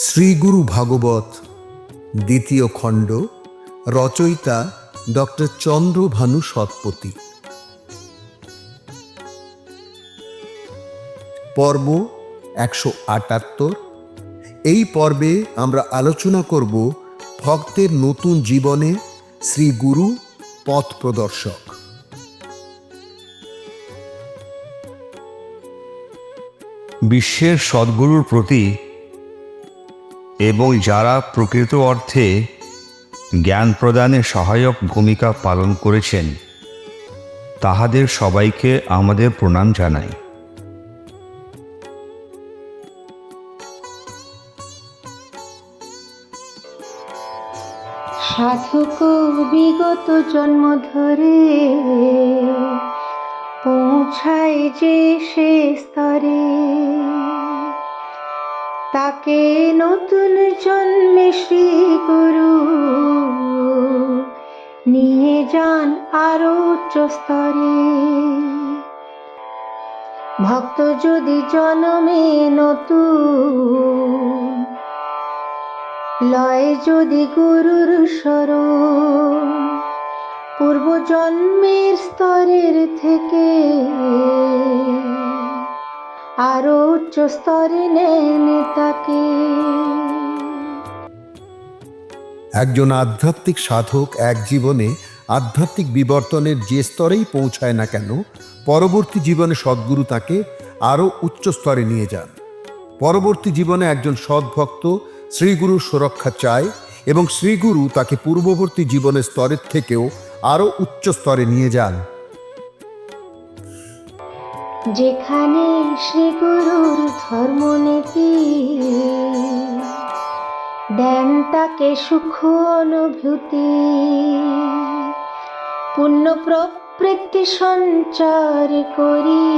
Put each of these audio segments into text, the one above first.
শ্রীগুরু ভাগবত দ্বিতীয় খণ্ড, রচয়িতা ডক্টর চন্দ্রভানু সৎপতি। পর্ব 178। এই পর্বে আমরা আলোচনা করব ভক্তের নতুন জীবনে শ্রীগুরু পথ প্রদর্শক। বিশ্বের সদ্গুরুর প্রতি এবং যারা প্রকৃত অর্থে জ্ঞান প্রদানে সহায়ক ভূমিকা পালন করেছেন তাহাদের সবাইকে আমাদের প্রণাম জানাই। সাধক বিগত জন্ম ধরে পৌঁছায় যে সে স্তরে, তাকে নতুন জন্মে শ্রী গুরু নিয়ে যান আরো উচ্চ স্তরে। ভক্ত যদি জন্মে নতুন, লয় যদি গুরুর শরণ, পূর্ব জন্মের স্তরের থেকে আরো উচ্চ স্তরে নেন তাকে। একজন আধ্যাত্মিক সাধক এক জীবনে আধ্যাত্মিক বিবর্তনের যে স্তরেই পৌঁছায় না কেন, পরবর্তী জীবনে সদ্গুরু তাকে আরও উচ্চ স্তরে নিয়ে যান। পরবর্তী জীবনে একজন সদ্ভক্ত শ্রীগুরুর সুরক্ষা চায় এবং শ্রীগুরু তাকে পূর্ববর্তী জীবনের স্তরের থেকেও আরও উচ্চ স্তরে নিয়ে যান। যেখানে শ্রীগুরুর ধর্মনীতি দেন তাকে সুখ অনুভূতি, পুণ্য প্রবৃত্তি সঞ্চার করি,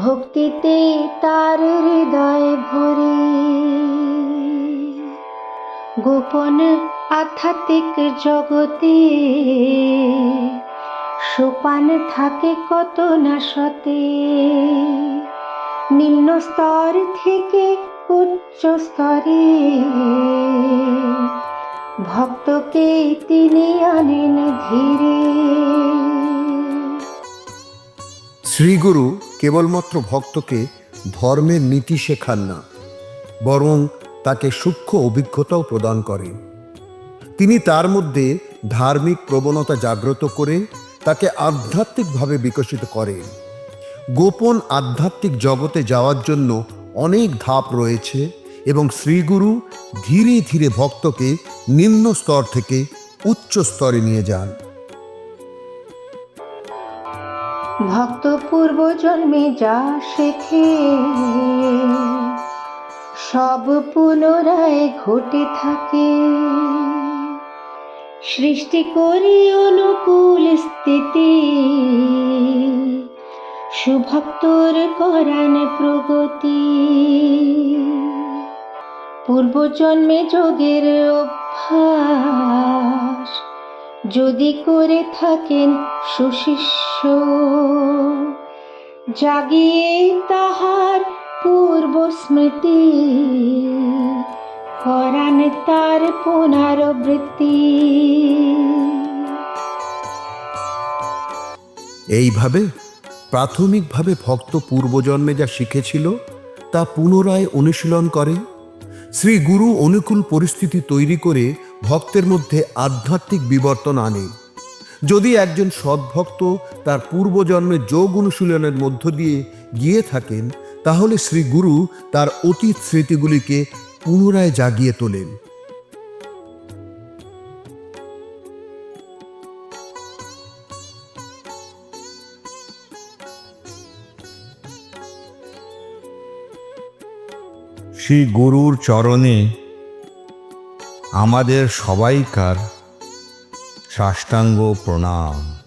ভক্তিতে তার হৃদয় ভরি। গোপন আধ্যাত্মিক জগতে সোপান থাকে কত না সতে, নিম্ন স্তর থেকে উচ্চ স্তরে ভক্তকে তিনি আনেন ধীরে। শ্রীগুরু কেবলমাত্র ভক্তকে ধর্মের নীতি শেখান না, বরং তাকে সূক্ষ্ম অভিজ্ঞতাও প্রদান করেন। তিনি তার মধ্যে ধার্মিক প্রবণতা জাগ্রত করে তাকে আধ্যাত্মিকভাবে বিকশিত করেন। গোপন আধ্যাত্মিক জগতে যাওয়ার জন্য অনেক ধাপ রয়েছে এবং শ্রীগুরু ধীরে ধীরে ভক্তকে নিম্ন স্তর থেকে উচ্চ স্তরে নিয়ে যান। ভক্ত পূর্ব জন্মে যা শেখে সব পুনরায় ঘটে থাকে, সৃষ্টি করি অনুকূল স্থিতি, সুভক্তর করান প্রগতি। পূর্বজন্মে যোগের অভ্যাস যদি করে থাকেন সুশিষ্য, জাগিয়ে তাহার পূর্ব স্মৃতি, করান তার পুনরাবৃত্তি। এইভাবে প্রাথমিকভাবে ভক্ত পূর্বজন্মে যা শিখেছিল তা পুনরায় অনুশীলন করে। শ্রী গুরু অনুকূল পরিস্থিতি তৈরি করে ভক্তের মধ্যে আধ্যাত্মিক বিবর্তন আনে। যদি একজন সদ্ভক্ত তার পূর্বজন্মের যোগ অনুশীলনের মধ্য দিয়ে গিয়ে থাকেন, তাহলে শ্রী গুরু তার অতীত স্মৃতিগুলিকে পুনরায় জাগিয়ে তোলেন। শ্রী গুরুর চরণে আমাদের সবাইকার সাষ্টাঙ্গ প্রণাম।